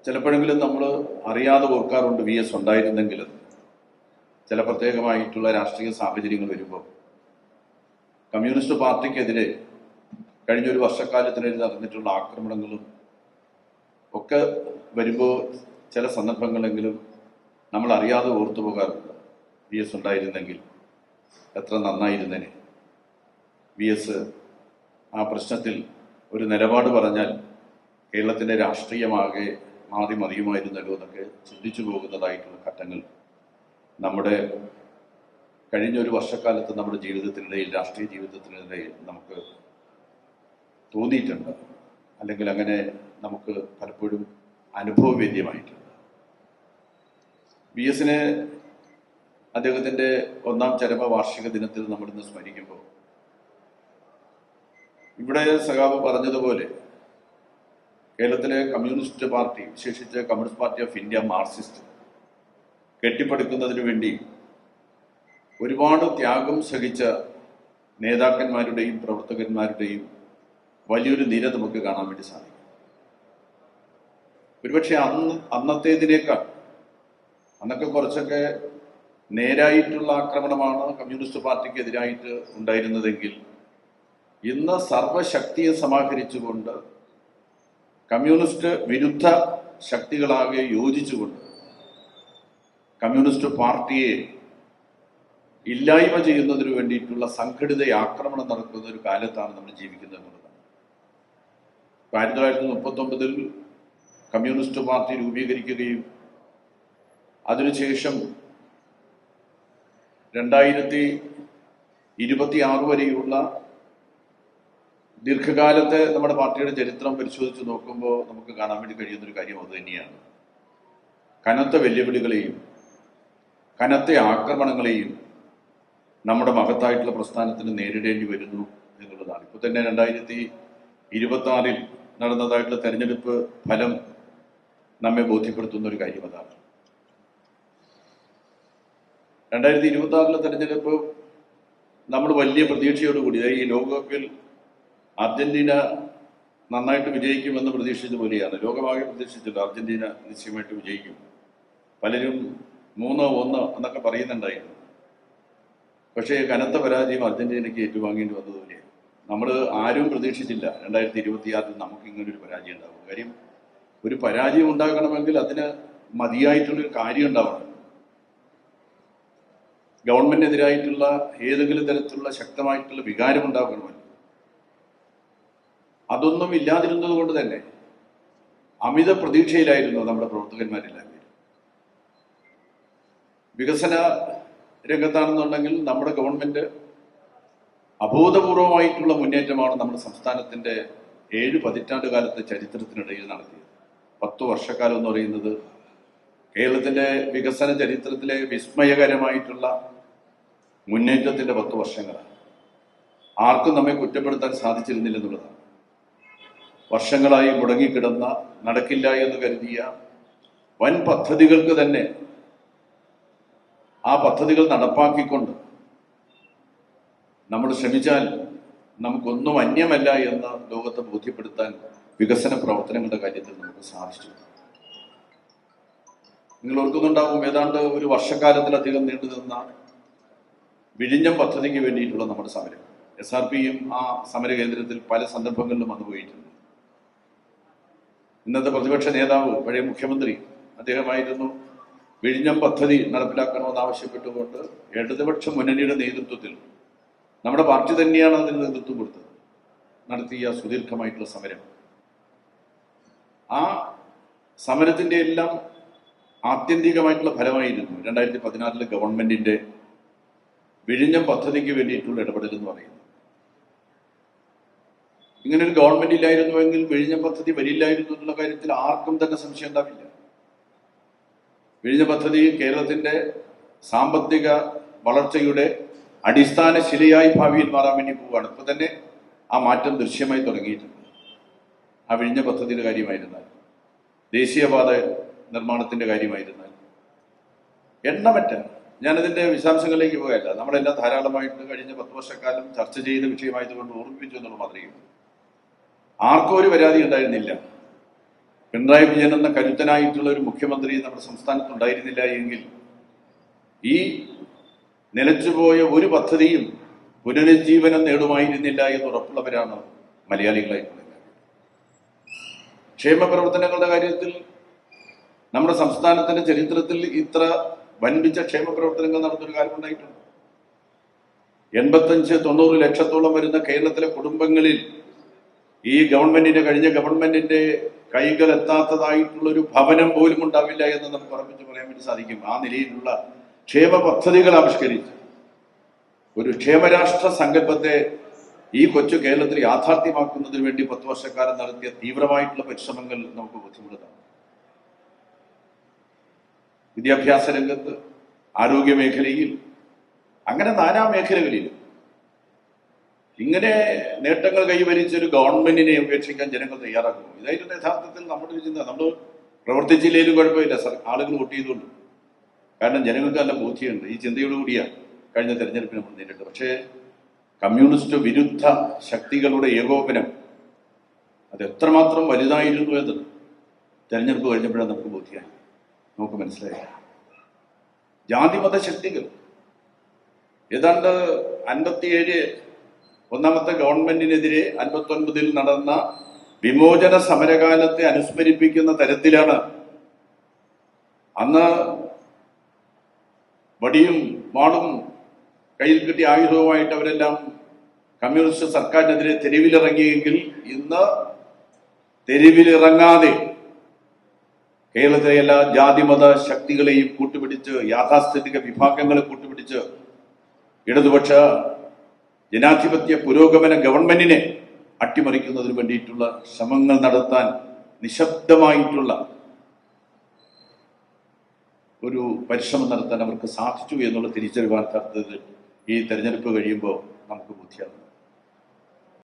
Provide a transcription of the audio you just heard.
ചിലപ്പോഴെങ്കിലും നമ്മൾ അറിയാതെ ഓർക്കാറുണ്ട് VS ഉണ്ടായിരുന്നെങ്കിലും ചില പ്രത്യേകമായിട്ടുള്ള രാഷ്ട്രീയ സാഹചര്യങ്ങൾ വരുമ്പോൾ കമ്മ്യൂണിസ്റ്റ് പാർട്ടിക്കെതിരെ കഴിഞ്ഞൊരു വർഷക്കാലത്തിനിടയിൽ നടന്നിട്ടുള്ള ആക്രമണങ്ങളും ഒക്കെ വരുമ്പോൾ ചില സന്ദർഭങ്ങളെങ്കിലും നമ്മൾ അറിയാതെ ഓർത്തു പോകാറുണ്ട്. VS ഉണ്ടായിരുന്നെങ്കിൽ എത്ര നന്നായിരുന്നേനെ, VS ആ പ്രശ്നത്തിൽ ഒരു നിലപാട് പറഞ്ഞാൽ കേരളത്തിൻ്റെ രാഷ്ട്രീയമാകെ മാറി മറിയുമായിരുന്നല്ലോ എന്നൊക്കെ ചിന്തിച്ചു പോകുന്നതായിട്ടുള്ള ഘട്ടങ്ങൾ നമ്മുടെ കഴിഞ്ഞൊരു വർഷക്കാലത്ത് നമ്മുടെ ജീവിതത്തിനിടയിൽ, രാഷ്ട്രീയ ജീവിതത്തിനിടയിൽ നമുക്ക് തോന്നിയിട്ടുണ്ട്, അല്ലെങ്കിൽ അങ്ങനെ നമുക്ക് പലപ്പോഴും അനുഭവവേദ്യമായിട്ടുണ്ട്. VSനെ അദ്ദേഹത്തിൻ്റെ 1ാം ചരമവാർഷിക ദിനത്തിൽ നമ്മളിന്ന് സ്മരിക്കുമ്പോൾ ഇവിടെ സഖാവ് പറഞ്ഞതുപോലെ കേരളത്തിലെ കമ്മ്യൂണിസ്റ്റ് പാർട്ടി, വിശേഷിച്ച് communist party of India Marxist കെട്ടിപ്പടുക്കുന്നതിന് വേണ്ടി ഒരുപാട് ത്യാഗം സഹിച്ച നേതാക്കന്മാരുടെയും പ്രവർത്തകന്മാരുടെയും വലിയൊരു നിര നമുക്ക് കാണാൻ വേണ്ടി സാധിക്കും. ഒരുപക്ഷെ അന്നത്തേതിനേക്കാൾ അന്നൊക്കെ കുറച്ചൊക്കെ നേരായിട്ടുള്ള ആക്രമണമാണ് കമ്മ്യൂണിസ്റ്റ് പാർട്ടിക്ക് എതിരായിട്ട് ഉണ്ടായിരുന്നതെങ്കിൽ ഇന്ന് സർവശക്തിയെ സമാഹരിച്ചുകൊണ്ട് കമ്മ്യൂണിസ്റ്റ് വിരുദ്ധ ശക്തികളാകെ യോജിച്ചുകൊണ്ട് കമ്മ്യൂണിസ്റ്റ് പാർട്ടിയെ ഇല്ലായ്മ ചെയ്യുന്നതിന് വേണ്ടിയിട്ടുള്ള സംഘടിത ആക്രമണം നടക്കുന്ന ഒരു കാലത്താണ് നമ്മൾ ജീവിക്കുന്നത് എന്നുള്ളതാണ്. 1939 കമ്മ്യൂണിസ്റ്റ് പാർട്ടി രൂപീകരിക്കുകയും അതിനുശേഷം 2026 വരെയുള്ള ദീർഘകാലത്തെ നമ്മുടെ പാർട്ടിയുടെ ചരിത്രം പരിശോധിച്ച് നോക്കുമ്പോൾ നമുക്ക് കാണാൻ വേണ്ടി കഴിയുന്നൊരു കാര്യം അത് തന്നെയാണ്. കനത്ത വെല്ലുവിളികളെയും കനത്ത ആക്രമണങ്ങളെയും നമ്മുടെ മഹത്തായിട്ടുള്ള പ്രസ്ഥാനത്തിന് നേരിടേണ്ടി വരുന്നു എന്നുള്ളതാണ്. ഇപ്പോൾ തന്നെ 2026 നടന്നതായിട്ടുള്ള തെരഞ്ഞെടുപ്പ് ഫലം നമ്മെ ബോധ്യപ്പെടുത്തുന്ന ഒരു കാര്യം അതാണ്. 2026 തെരഞ്ഞെടുപ്പ് നമ്മൾ വലിയ പ്രതീക്ഷയോടുകൂടി, ഈ ലോകകപ്പിൽ അർജന്റീന നന്നായിട്ട് വിജയിക്കുമെന്ന് പ്രതീക്ഷിച്ചതുപോലെയാണ് ലോകമാകെ പ്രതീക്ഷിച്ചില്ല. അർജന്റീന നിശ്ചയമായിട്ട് വിജയിക്കും. പലരും 3-1 എന്നൊക്കെ പറയുന്നുണ്ടായിരുന്നു. പക്ഷേ കനത്ത പരാജയം അർജന്റീനയ്ക്ക് ഏറ്റുവാങ്ങേണ്ടി വന്നതുപോലെയാണ്. നമ്മൾ ആരും പ്രതീക്ഷിച്ചില്ല 2026 നമുക്ക് ഇങ്ങനൊരു പരാജയം ഉണ്ടാവും. കാര്യം ഒരു പരാജയം ഉണ്ടാകണമെങ്കിൽ അതിന് മതിയായിട്ടുള്ളൊരു കാര്യം ഉണ്ടാവണം. ഗവൺമെന്റിനെതിരായിട്ടുള്ള ഏതെങ്കിലും തരത്തിലുള്ള ശക്തമായിട്ടുള്ള വികാരം ഉണ്ടാകണമല്ലോ. അതൊന്നും ഇല്ലാതിരുന്നത് കൊണ്ട് തന്നെ അമിത പ്രതീക്ഷയിലായിരുന്നു നമ്മുടെ പ്രവർത്തകന്മാരെല്ലാവരും. വികസന രംഗത്താണെന്നുണ്ടെങ്കിൽ നമ്മുടെ ഗവൺമെന്റ് അഭൂതപൂർവമായിട്ടുള്ള മുന്നേറ്റമാണ് നമ്മുടെ സംസ്ഥാനത്തിന്റെ 7 പതിറ്റാണ്ട് കാലത്തെ ചരിത്രത്തിനിടയിൽ നടത്തിയത്. 10 വർഷക്കാലം എന്ന് പറയുന്നത് കേരളത്തിന്റെ വികസന ചരിത്രത്തിലെ വിസ്മയകരമായിട്ടുള്ള മുന്നേറ്റത്തിന്റെ 10 വർഷങ്ങളാണ്. ആർക്കും നമ്മെ കുറ്റപ്പെടുത്താൻ സാധിച്ചിരുന്നില്ലെന്നുള്ളതാണ്. വർഷങ്ങളായി മുടങ്ങിക്കിടന്ന, നടക്കില്ല എന്ന് കരുതിയ വൻ പദ്ധതികൾക്ക് തന്നെ ആ പദ്ധതികൾ നടപ്പാക്കിക്കൊണ്ട് നമ്മൾ ശ്രമിച്ചാൽ നമുക്കൊന്നും അന്യമല്ല എന്ന് ലോകത്തെ ബോധ്യപ്പെടുത്താൻ വികസന പ്രവർത്തനങ്ങളുടെ കാര്യത്തിൽ നമുക്ക് സാധിച്ചു. നിങ്ങൾ ഓർക്കുന്നുണ്ടാവും, ഏതാണ്ട് ഒരു വർഷക്കാലത്തിലധികം നീണ്ടുനിന്ന വിഴിഞ്ഞം പദ്ധതിക്ക് വേണ്ടിയിട്ടുള്ള നമ്മുടെ സമരം. SRPയും ആ സമര കേന്ദ്രത്തിൽ പല സന്ദർഭങ്ങളിലും വന്നുപോയിട്ടുണ്ട്. ഇന്നത്തെ പ്രതിപക്ഷ നേതാവ്, പഴയ മുഖ്യമന്ത്രി, അദ്ദേഹമായിരുന്നു വിഴിഞ്ഞം പദ്ധതി നടപ്പിലാക്കണമെന്ന് ആവശ്യപ്പെട്ടുകൊണ്ട് ഇടതുപക്ഷ മുന്നണിയുടെ നേതൃത്വത്തിൽ, നമ്മുടെ പാർട്ടി തന്നെയാണ് അതിന് നേതൃത്വം കൊടുത്തത്, നടത്തിയ സുദീർഘമായിട്ടുള്ള സമരം. ആ സമരത്തിൻ്റെ എല്ലാം ആത്യന്തികമായിട്ടുള്ള ഫലമായിരുന്നു 2016 ഗവൺമെന്റിന്റെ വിഴിഞ്ഞം പദ്ധതിക്ക് വേണ്ടിയിട്ടുള്ള ഇടപെടൽ എന്ന് പറയുന്നത്. ഇങ്ങനൊരു ഗവൺമെന്റ് ഇല്ലായിരുന്നുവെങ്കിൽ വിഴിഞ്ഞം പദ്ധതി വരില്ലായിരുന്നു എന്നുള്ള കാര്യത്തിൽ ആർക്കും തന്നെ സംശയം ഉണ്ടാവില്ല. വിഴിഞ്ഞം പദ്ധതി കേരളത്തിന്റെ സാമ്പത്തിക വളർച്ചയുടെ അടിസ്ഥാന ശിലയായി ഭാവിയിൽ മാറാൻ വേണ്ടി പോവുകയാണ്. ഇപ്പൊ തന്നെ ആ മാറ്റം ദൃശ്യമായി തുടങ്ങിയിട്ടുണ്ട്. ആ വിഴിഞ്ഞ പദ്ധതിയുടെ കാര്യമായിരുന്നാൽ, ദേശീയപാത നിർമ്മാണത്തിന്റെ കാര്യമായിരുന്നാൽ, എണ്ണമറ്റ, ഞാനതിന്റെ വിശദാംശങ്ങളിലേക്ക് പോയല്ല, നമ്മളെല്ലാം ധാരാളമായിട്ട് കഴിഞ്ഞ 10 വർഷക്കാലം ചർച്ച ചെയ്ത വിഷയമായതുകൊണ്ട് ഓർമ്മിപ്പിച്ചു എന്നുള്ള മാത്രമേ. ആർക്കും ഒരു പരാതി ഉണ്ടായിരുന്നില്ല പിണറായി വിജയൻ എന്ന കരുത്തനായിട്ടുള്ള ഒരു മുഖ്യമന്ത്രി നമ്മുടെ സംസ്ഥാനത്ത് ഉണ്ടായിരുന്നില്ല എങ്കിൽ ഈ നിലച്ചുപോയ ഒരു പദ്ധതിയും പുനരുജ്ജീവനം നേടുമായിരുന്നില്ല എന്ന് ഉറപ്പുള്ളവരാണ് മലയാളികളായിട്ടുള്ളത്. ക്ഷേമ പ്രവർത്തനങ്ങളുടെ കാര്യത്തിൽ നമ്മുടെ സംസ്ഥാനത്തിന്റെ ചരിത്രത്തിൽ ഇത്ര വൻപിച്ച ക്ഷേമ പ്രവർത്തനങ്ങൾ നടന്നൊരു കാലം ഉണ്ടായിട്ടുണ്ട്. 85-90 ലക്ഷത്തോളം വരുന്ന കേരളത്തിലെ കുടുംബങ്ങളിൽ ഈ ഗവൺമെന്റിന്റെ കഴിഞ്ഞ ഗവൺമെന്റിന്റെ കൈകൾ എത്താത്തതായിട്ടുള്ളൊരു ഭവനം പോലും ഉണ്ടാവില്ല എന്ന് നമുക്ക് ഉറപ്പിച്ച് പറയാൻ വേണ്ടി സാധിക്കും. ആ നിലയിലുള്ള ക്ഷേമ പദ്ധതികൾ ആവിഷ്കരിച്ച് ഒരു ക്ഷേമരാഷ്ട്ര സങ്കല്പത്തെ ഈ കൊച്ചു കേരളത്തിൽ യാഥാർത്ഥ്യമാക്കുന്നതിന് വേണ്ടി 10 വർഷക്കാലം നടത്തിയ തീവ്രമായിട്ടുള്ള പരിശ്രമങ്ങൾ നമുക്ക് ബുദ്ധിമുട്ടാണ്. വിദ്യാഭ്യാസ രംഗത്ത്, ആരോഗ്യ മേഖലയിൽ, അങ്ങനെ നാനാ മേഖലകളിൽ ഇങ്ങനെ നേട്ടങ്ങൾ കൈവരിച്ചൊരു ഗവൺമെന്റിനെ ഉപേക്ഷിക്കാൻ ജനങ്ങൾ തയ്യാറാക്കുന്നു. ഇതായിരുന്നു യഥാർത്ഥത്തിൽ നമ്മുടെ ഒരു ചിന്ത. നമ്മൾ പ്രവർത്തിച്ചില്ലേലും കുഴപ്പമില്ല, ആളുകൾ വോട്ട് ചെയ്തുള്ളൂ. കാരണം ജനങ്ങൾക്ക് നല്ല ബോധ്യമുണ്ട്. ഈ ചിന്തയോടുകൂടിയാണ് കഴിഞ്ഞ തെരഞ്ഞെടുപ്പിന് നമ്മൾ നേരിട്ടത്. പക്ഷേ കമ്മ്യൂണിസ്റ്റ് വിരുദ്ധ ശക്തികളുടെ ഏകോപനം അത് എത്രമാത്രം വലുതായിരുന്നു എന്ന് തെരഞ്ഞെടുപ്പ് കഴിഞ്ഞപ്പോഴാണ് നമുക്ക് ബോധ്യമായി, നമുക്ക് മനസ്സിലായി. ജാതിമത ശക്തികൾ ഏതാണ്ട് 57 ഒന്നാമത്തെ ഗവൺമെന്റിനെതിരെ 59-ൽ നടന്ന വിമോചന സമരകാലത്തെ അനുസ്മരിപ്പിക്കുന്ന തരത്തിലാണ് അന്ന് വടിയും വാളും കയ്യിൽ കിട്ടിയ ആയുധവുമായിട്ട് അവരെല്ലാം കമ്മ്യൂണിസ്റ്റ് സർക്കാരിനെതിരെ തെരുവിലിറങ്ങിയെങ്കിൽ ഇന്ന് തെരുവിലിറങ്ങാതെ കേരളത്തിലെ എല്ലാ ജാതിമത ശക്തികളെയും കൂട്ടുപിടിച്ച്, യാഥാസ്ഥിതിക വിഭാഗങ്ങളെ കൂട്ടുപിടിച്ച് ഇടതുപക്ഷ ജനാധിപത്യ പുരോഗമന ഗവൺമെന്റിനെ അട്ടിമറിക്കുന്നതിന് വേണ്ടിയിട്ടുള്ള ശ്രമങ്ങൾ നടത്താൻ നിശബ്ദമായിട്ടുള്ള ഒരു പരിശ്രമം നടത്താൻ അവർക്ക് സാധിച്ചു എന്നുള്ള തിരിച്ചറിവ് യഥാർത്ഥത്തിൽ ഈ തെരഞ്ഞെടുപ്പ് കഴിയുമ്പോൾ നമുക്ക് ബോധ്യമാകും.